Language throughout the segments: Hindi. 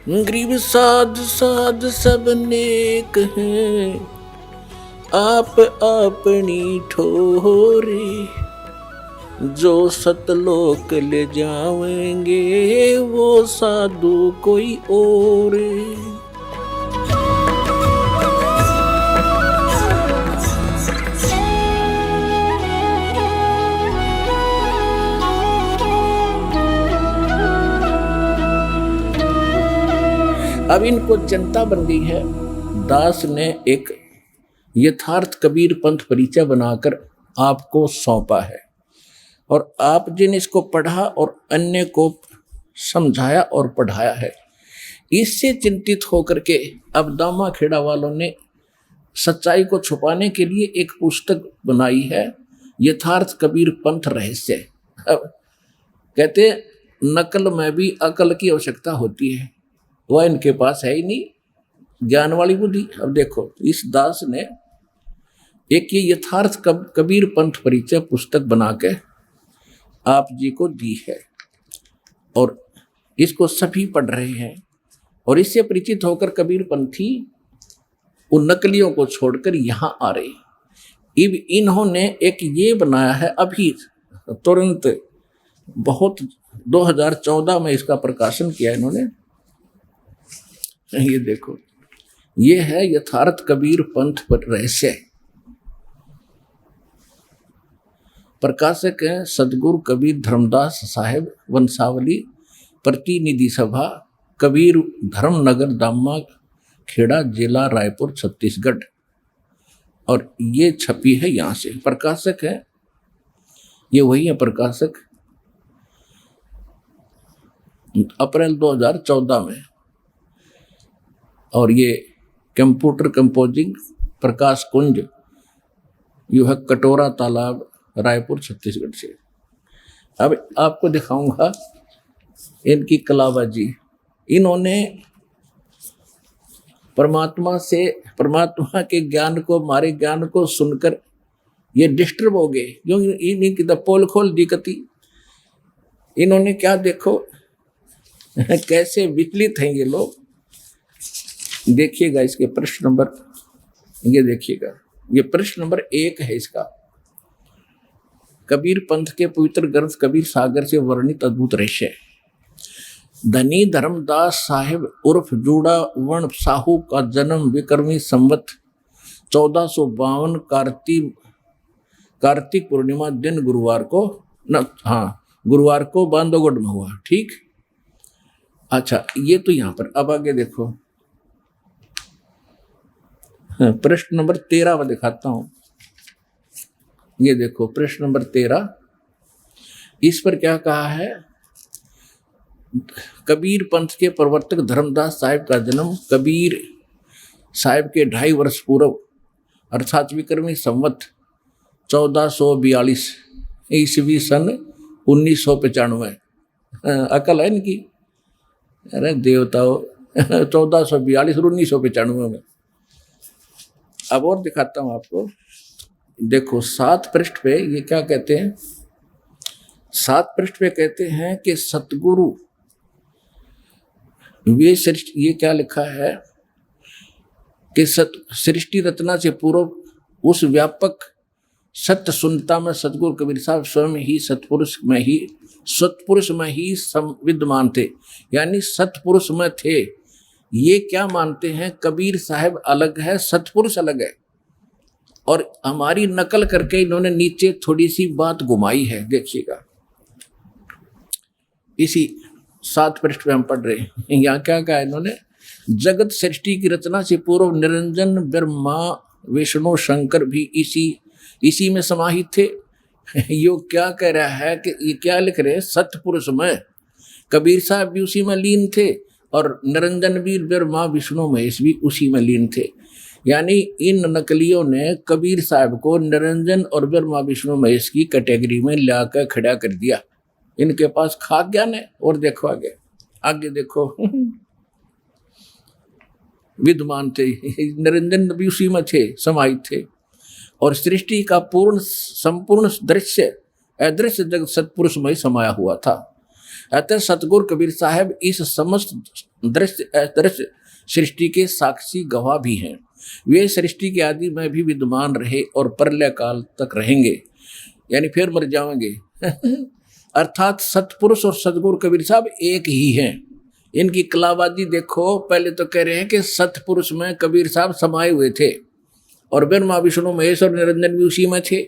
गरीब साध साध सब नेक हैं, आप अपनी ठोरे, जो सतलोक ले जाएंगे वो साधु कोई और। अब इनको चिंता बन गई है। दास ने एक यथार्थ कबीर पंथ परिचय बनाकर आपको सौंपा है और आप जिन इसको पढ़ा और अन्य को समझाया और पढ़ाया है, इससे चिंतित होकर के अब दामा खेड़ा वालों ने सच्चाई को छुपाने के लिए एक पुस्तक बनाई है, यथार्थ कबीर पंथ रहस्य। अब कहते नकल में भी अकल की आवश्यकता होती है, वह इनके पास है ही नहीं, ज्ञान वाली बुद्धि। अब देखो इस दास ने एक ये यथार्थ कबीर पंथ परिचय पुस्तक बना के आप जी को दी है और इसको सभी पढ़ रहे हैं और इससे परिचित होकर कबीर पंथी उन नकलियों को छोड़कर यहाँ आ रहे। अब इन्होंने एक ये बनाया है अभी तुरंत, बहुत 2014 में इसका प्रकाशन किया इन्होंने। ये देखो, ये है यथार्थ कबीर पंथ पर रहस्य। प्रकाशक है सदगुरु कबीर धर्मदास साहेब, वंशावली, प्रतिनिधि सभा, कबीर धर्मनगर, दामा खेड़ा, जिला रायपुर, छत्तीसगढ़। और ये छपी है यहाँ से। प्रकाशक है ये वही है प्रकाशक, अप्रैल 2014 में। और ये computer composing, Prakash Kunj, you है कटोरा तालाब, रायपुर, छत्तीसगढ़ से। अब आपको दिखाऊंगा इनकी कलाबाजी। इन्होंने परमात्मा के ज्ञान को, हमारे ज्ञान को सुनकर ये डिस्टर्ब हो गए, क्योंकि इनकी तो पोल खोल दिक्कती। इन्होंने क्या देखो कैसे विचलित हैं ये लोग। देखिएगा इसके प्रश्न नंबर, ये देखिएगा, ये प्रश्न नंबर 1 है इसका। कबीर पंथ के पवित्र ग्रंथ कबीर सागर से वर्णित अद्भुत रहस्य। धनी धर्मदास साहिब उर्फ जूड़ा वर्ण साहू का जन्म विक्रमी संवत 1452 कार्तिक पूर्णिमा दिन गुरुवार को बांधवगढ़ में हुआ। ठीक, अच्छा ये तो यहाँ पर। अब आगे देखो प्रश्न नंबर 13 में दिखाता हूं। ये देखो प्रश्न नंबर 13, इस पर क्या कहा है। कबीर पंथ के प्रवर्तक धर्मदास साहिब का जन्म कबीर साहिब के 2.5 वर्ष पूर्व अर्थात विक्रमी संवत 1442 ईस्वी सन 1995। अकल है इनकी, अरे देवताओं 1442 और 1995 में। अब और दिखाता हूं आपको। देखो 7 पृष्ठ पे ये क्या कहते हैं। 7 पृष्ठ पे कहते हैं कि सतगुरु वे सृष्टि, ये क्या लिखा है कि सृष्टि रचना से पूर्व उस व्यापक सत्य सुनता में सतगुरु कबीर साहब स्वयं ही सतपुरुष में ही विद्यमान थे, यानी सतपुरुष में थे। ये क्या मानते हैं, कबीर साहब अलग है, सतपुरुष अलग है। और हमारी नकल करके इन्होंने नीचे थोड़ी सी बात घुमाई है, देखिएगा। इसी 7 पृष्ठ पे हम पढ़ रहे हैं। यहाँ क्या कहा इन्होंने, जगत सृष्टि की रचना से पूर्व निरंजन ब्रह्मा विष्णु शंकर भी इसी में समाहित थे। यो क्या कह रहा है कि ये क्या लिख रहे हैं, सतपुरुष में कबीर साहब भी उसी में लीन थे और निरंजन भी ब्रह्मा विष्णु महेश भी उसी में लीन थे। यानी इन नकलियों ने कबीर साहब को निरंजन और ब्रह्मा विष्णु महेश की कैटेगरी में लाकर खड़ा कर दिया। इनके पास खाक ज्ञान है। और देखो आगे देखो विद्यमान थे, निरंजन भी उसी में थे, समाहित थे। और सृष्टि का संपूर्ण दृश्य अदृश्य जगत सत्पुरुष में समाया हुआ था। अतः सतगुरु कबीर साहब इस समस्त दृश्य अदृश्य सृष्टि के साक्षी गवाह भी हैं। वे सृष्टि के आदि में भी विद्यमान रहे और प्रलय काल तक रहेंगे, यानी फिर मर जाएंगे। अर्थात सतपुरुष और सतगुरु कबीर साहब एक ही हैं। इनकी कलाबाजी देखो, पहले तो कह रहे हैं कि सतपुरुष में कबीर साहब समाये हुए थे और ब्रह्मा विष्णु महेश और निरंजन भी उसी में थे,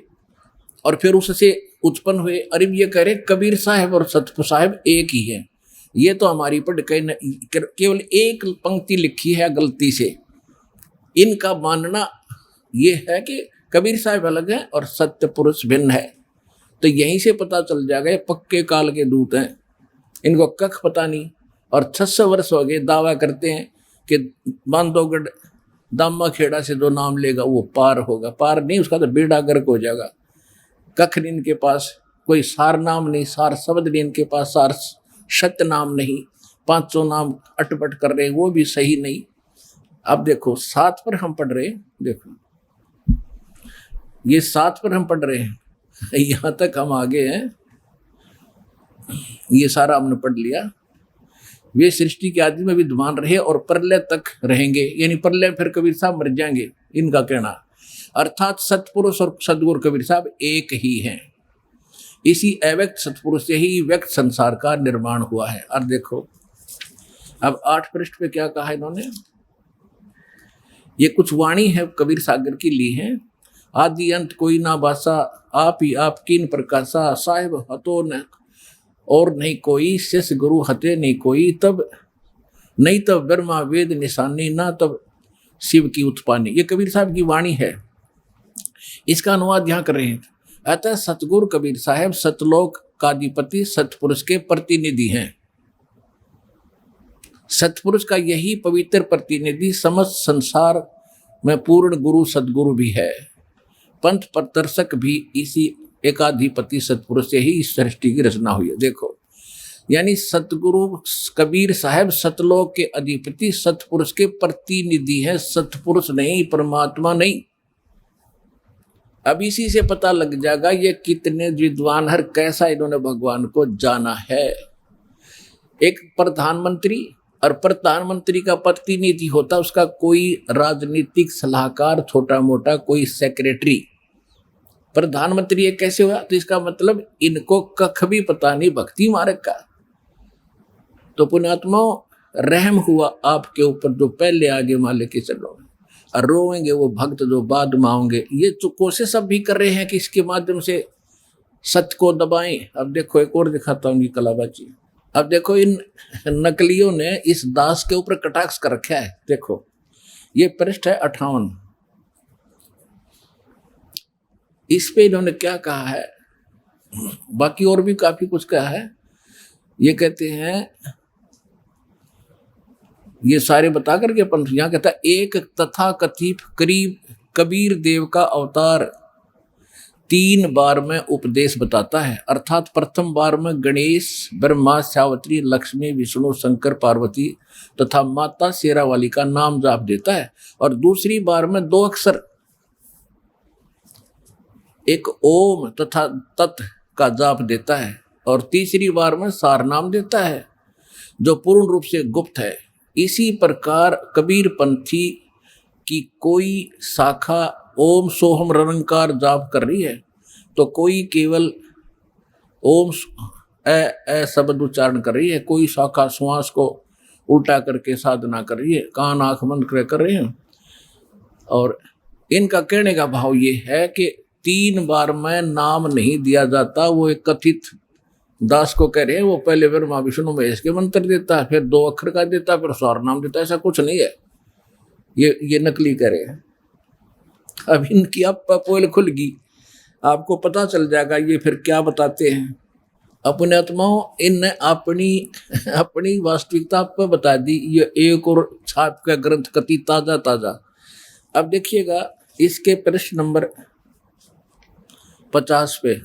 और फिर उससे उत्पन्न हुए। अरे ये कह रहे कबीर साहब और सतपुर साहब एक ही हैं। ये तो हमारी पर केवल एक पंक्ति लिखी है गलती से। इनका मानना ये है कि कबीर साहब अलग हैं और सत्यपुरुष भिन्न है। तो यहीं से पता चल जाएगा ये पक्के काल के दूत हैं, इनको कख पता नहीं। और 600 वर्ष हो गए दावा करते हैं कि बांधवगढ़ दामा खेड़ा से जो नाम लेगा वो पार होगा। पार नहीं, उसका तो बेड़ा गर्क हो जाएगा। कख नहीं इनके पास, कोई सार नाम नहीं, सार शब्द नहीं इनके पास, सार सत्य नाम नहीं। 500 नाम अटपट कर रहे हैं, वो भी सही नहीं। अब देखो 7 पर हम पढ़ रहे हैं, देखो ये 7 पर हम पढ़ रहे हैं, यहाँ तक हम आगे हैं, ये सारा हमने पढ़ लिया। वे सृष्टि के आदि में विद्यमान रहे और प्रलय तक रहेंगे, यानी प्रलय फिर कबीर साहब मर जाएंगे, इनका कहना। अर्थात सतपुरुष और सदगुरु कबीर साहब एक ही हैं। इसी अव्यक्त सतपुरुष से ही व्यक्त संसार का निर्माण हुआ है। और देखो अब 8 पृष्ठ पे क्या कहा इन्होंने, ये कुछ वाणी है कबीर सागर की ली है। आदि अंत कोई ना बासा, आप ही आप किन प्रकाशा, साहिब हतो न और नहीं कोई, शिष गुरु हते नहीं कोई, तब नहीं तब ब्रह्मा वेद निशानी, ना तब शिव की उत्पानी। ये कबीर साहब की वाणी है, इसका अनुवाद यहाँ कर रहे हैं। अतः सतगुरु कबीर साहब सतलोक काधिपति सतपुरुष के प्रतिनिधि हैं। सतपुरुष का यही पवित्र प्रतिनिधि समस्त संसार में पूर्ण गुरु सतगुरु भी है। पंथ प्रदर्शक भी इसी एकाधिपति सतपुरुष से ही इस सृष्टि की रचना हुई है। देखो यानी सतगुरु कबीर साहब सतलोक के अधिपति सतपुरुष के प्रतिनिधि हैं, सतपुरुष नहीं, परमात्मा नहीं। अब इसी से पता लग जाएगा ये कितने विद्वान हर कैसा इन्होंने भगवान को जाना है। एक प्रधानमंत्री, और प्रधानमंत्री का प्रतिनिधि होता उसका कोई राजनीतिक सलाहकार, छोटा मोटा कोई सेक्रेटरी। प्रधानमंत्री ये कैसे हुआ, तो इसका मतलब इनको कख भी पता नहीं भक्ति मार्ग का। तो पुण्यात्मा रहम हुआ आपके ऊपर जो पहले आगे माले के चलो, और रोएंगे वो भक्त जो बाद में आओगे। ये तो कोशिश अब भी कर रहे हैं कि इसके माध्यम से सत्य को दबाएं। अब देखो एक और दिखाता हूँ कलाबाजी। अब देखो इन नकलियों ने इस दास के ऊपर कटाक्ष कर रखा है। देखो ये पृष्ठ है 58, इस पे इन्होंने क्या कहा है, बाकी और भी काफी कुछ कहा है। ये कहते हैं, ये सारे बता करके पंथ यहाँ कहता है, एक तथा कथित करीब कबीर देव का अवतार 3 बार में उपदेश बताता है। अर्थात प्रथम बार में गणेश, ब्रह्मा, सावित्री, लक्ष्मी, विष्णु, शंकर, पार्वती तथा माता शेरावाली का नाम जाप देता है, और दूसरी बार में 2 अक्षर, एक ओम तथा तत् का जाप देता है, और तीसरी बार में सार नाम देता है जो पूर्ण रूप से गुप्त है। इसी प्रकार कबीर पंथी की कोई शाखा ओम सोहम रंकार जाप कर रही है, तो कोई केवल ओम ए शब्द उच्चारण कर रही है, कोई शाखा श्वास को उल्टा करके साधना कर रही है, कान आंख बंद कर रहे हैं। और इनका कहने का भाव ये है कि 3 बार में नाम नहीं दिया जाता। वो एक कथित दास को कह रहे हैं, वो पहले ब्रह्मा विष्णु महेश के मंत्र देता है, फिर 2 अक्षर का देता है, फिर सार नाम देता है। ऐसा कुछ नहीं है, ये नकली कह रहे हैं। अब इनकी अब पोल खुल गई, आपको पता चल जाएगा ये फिर क्या बताते हैं। अपने आत्माओं इनने अपनी वास्तविकता पर बता दी। ये एक और छाप का ग्रंथ कति ताजा ताजा। अब देखिएगा इसके प्रश्न नंबर 50 पे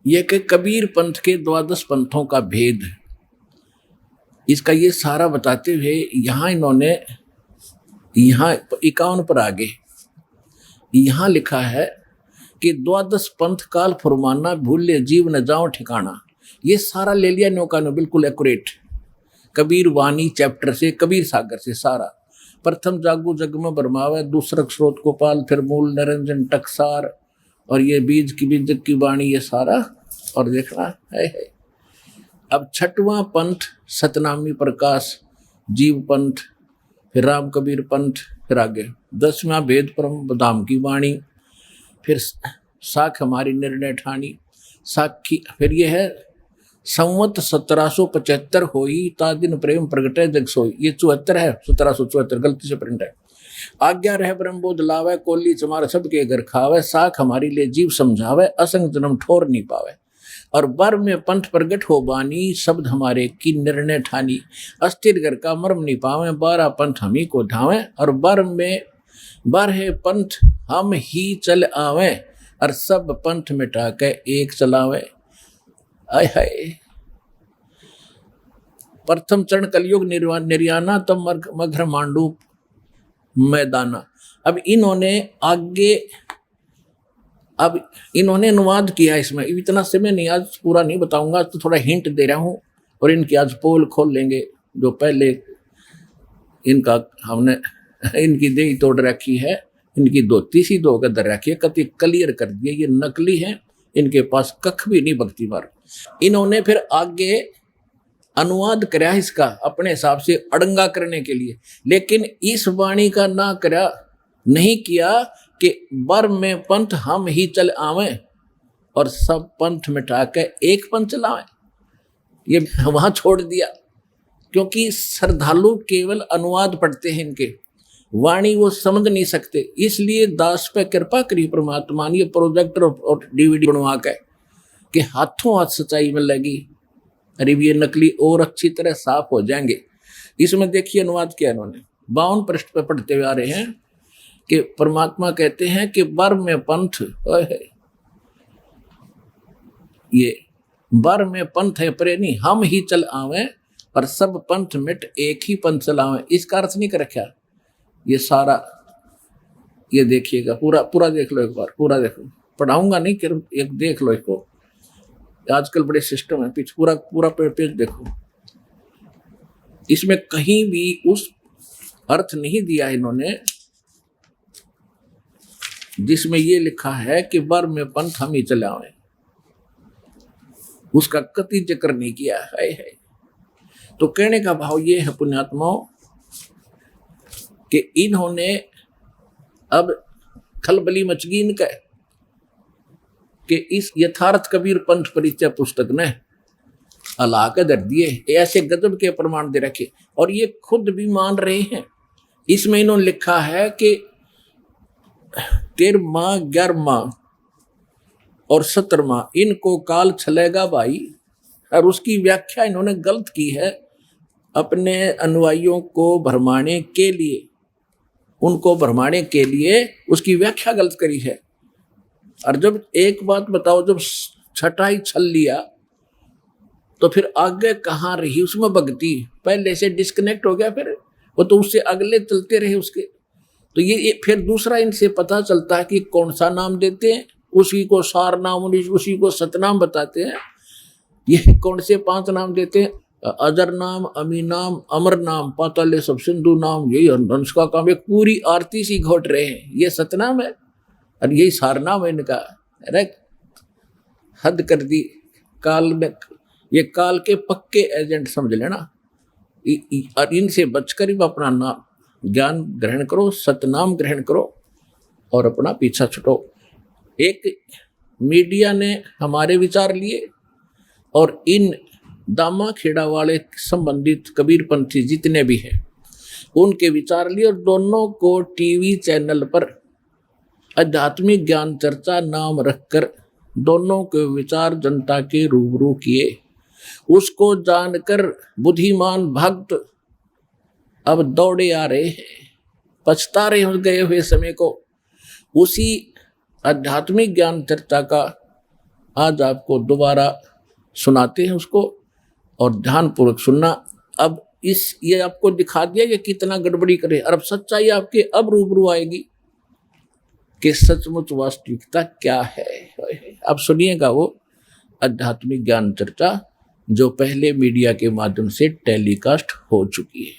ये कि कबीर पंथ के 12 पंथों का भेद, इसका ये सारा बताते हुए यहाँ इन्होंने यहाँ 51 पर आगे यहाँ लिखा है कि द्वादश पंथ काल फरमाना, भूले जीव न जाओ ठिकाना। ये सारा ले लिया नौका ने, बिल्कुल एक्यूरेट। कबीर वाणी चैप्टर से, कबीर सागर से सारा। प्रथम जागू जग में बरमावे, दूसरा स्रोत गोपाल, फिर मूल निरंजन टकसार, और ये बीज की बीज की वाणी, ये सारा। और देखना है। अब छठवां पंथ सतनामी प्रकाश जीव पंथ, फिर राम कबीर पंथ, फिर आगे 10वां वेद परम धाम की वाणी, फिर साख हमारी निर्णय ठानी साखी। फिर ये है संवत 1775 होई, ता दिन प्रेम प्रगटे जग सोई। ये 74 है, 1774 गलती से प्रिंट है। आज्ञा रह ब्रह्मबोध लावे, कोली चमार सबके घर खावे, साख हमारी ले जीव समझावे, असंग जन्म ठोर नहीं पावे। और बर में पंथ प्रगट हो बानी, शब्द हमारे की निर्णय ठानी, अस्थिर घर का मर्म नहीं पावे, 12 पंथ हम ही को धावे। और बर में 12 पंथ हम ही चल आवे, और सब पंथ मिटा के एक चलावे। आय हाय। प्रथम चरण कलयुग निर्याना, तब मघ्र मांडू मैदाना। अब इन्होंने आगे, अब इन्होंने अनुवाद किया इसमें। इतना समय नहीं, आज पूरा नहीं बताऊंगा, तो थोड़ा हिंट दे रहा हूँ। और इनकी आज पोल खोल लेंगे, जो पहले इनका हमने इनकी देही तोड़ रखी है, इनकी धोती सी धो कर रखी है, कति क्लियर कर दिए ये नकली हैं, इनके पास कख भी नहीं भक्ति मार। इन्होंने फिर आगे अनुवाद करा इसका अपने हिसाब से अड़ंगा करने के लिए, लेकिन इस वाणी का ना करा नहीं किया कि बर में पंथ हम ही चल आवे, और सब पंथ मिटा के एक पंथ चलावे। ये वहां छोड़ दिया, क्योंकि श्रद्धालु केवल अनुवाद पढ़ते हैं, इनके वाणी वो समझ नहीं सकते। इसलिए दास पे कृपा करी परमात्मा ने, ये प्रोजेक्टर और DVD बनवा के कि हाथों हाथ सच्चाई में लगी। अरे ये नकली और अच्छी तरह साफ हो जाएंगे। इसमें देखिए अनुवाद किया इन्होंने, 52 पृष्ठ पे पढ़ते हुए आ रहे हैं कि परमात्मा कहते हैं कि बर में पंथ, ये बर में पंथ है प्रेमी, हम ही चल आवे, और सब पंथ मिट एक ही पंथ चलावे। इसका अर्थ नहीं कर रखा ये सारा। ये देखिएगा, पूरा पूरा देख लो एक बार, पूरा देखो, पढ़ाऊंगा नहीं कि एक देख लो इसको। आजकल बड़े सिस्टम है, पीछे पूरा पूरा पेज देखो। इसमें कहीं भी उस अर्थ नहीं दिया इन्होंने जिसमें ये लिखा है कि बर में पंथ हम ही चलावे, उसका कति जिक्र नहीं किया है। तो कहने का भाव ये है पुण्यात्माओं कि इन्होंने अब खलबली मचगी इनका कि इस यथार्थ कबीर पंथ परिचय पुस्तक ने अला के दर दिए, ऐसे गजब के प्रमाण दे रखे, और ये खुद भी मान रहे हैं। इसमें इन्होंने लिखा है कि 13वां 11वां और 17वां इनको काल चलेगा भाई, और उसकी व्याख्या इन्होंने गलत की है अपने अनुयायियों को भरमाने के लिए, उनको भरमाने के लिए उसकी व्याख्या गलत करी है। और जब एक बात बताओ, जब छठा ही छल लिया तो फिर आगे कहाँ रही उसमें भक्ति, पहले से डिस्कनेक्ट हो गया, फिर वो तो उससे अगले चलते रहे उसके। तो ये फिर दूसरा इनसे पता चलता है कि कौन सा नाम देते हैं, उसी को सार नाम, उसी को सतनाम बताते हैं। ये कौन से 5 नाम देते हैं, अजर नाम, अमी नाम, अमर नाम, पाताले सब सिंधु नाम, यही हंस का काम। एक पूरी आरती सी घोट रहे हैं, ये सतनाम है और यही सारनाम है इनका। अरे हद कर दी काल में, ये काल के पक्के एजेंट समझ लेना। और इनसे बचकर ही अपना नाम ज्ञान ग्रहण करो, सतनाम ग्रहण करो और अपना पीछा छुटो। एक मीडिया ने हमारे विचार लिए और इन दामा खेड़ा वाले संबंधित कबीरपंथी जितने भी हैं उनके विचार लिए, और दोनों को टीवी चैनल पर आध्यात्मिक ज्ञान चर्चा नाम रखकर दोनों के विचार जनता के रूबरू किए। उसको जानकर बुद्धिमान भक्त अब दौड़े आ रहे हैं, पछता रहे हो गए हुए समय को। उसी आध्यात्मिक ज्ञान चर्चा का आज आपको दोबारा सुनाते हैं उसको, और ध्यानपूर्वक सुनना। अब ये आपको दिखा दिया कि कितना गड़बड़ी करे, और अब सच्चाई आपके अब रूबरू आएगी कि सचमुच वास्तविकता क्या है। अब सुनिएगा वो आध्यात्मिक ज्ञान चर्चा जो पहले मीडिया के माध्यम से टेलीकास्ट हो चुकी है।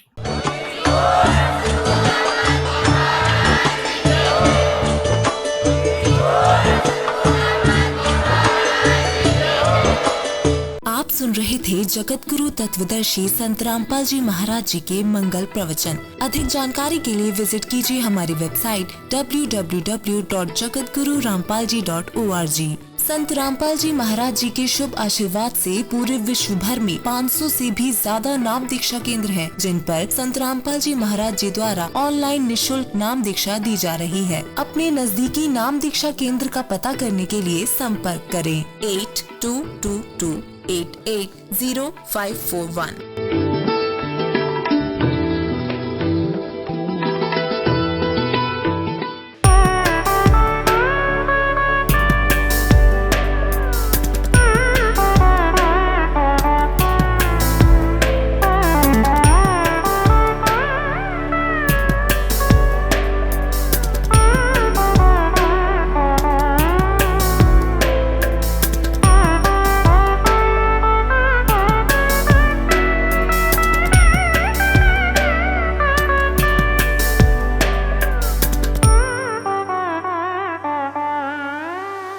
आप सुन रहे थे जगत गुरु तत्वदर्शी संत रामपाल जी महाराज जी के मंगल प्रवचन। अधिक जानकारी के लिए विजिट कीजिए हमारी वेबसाइट www.jagatgururampalji.org। संत रामपाल जी महाराज जी के शुभ आशीर्वाद से पूरे विश्व भर में 500 से भी ज्यादा नाम दीक्षा केंद्र हैं, जिन पर संत रामपाल जी महाराज जी द्वारा ऑनलाइन निशुल्क नाम दीक्षा दी जा रही है। अपने नजदीकी नाम दीक्षा केंद्र का पता करने के लिए संपर्क करें 8222880541।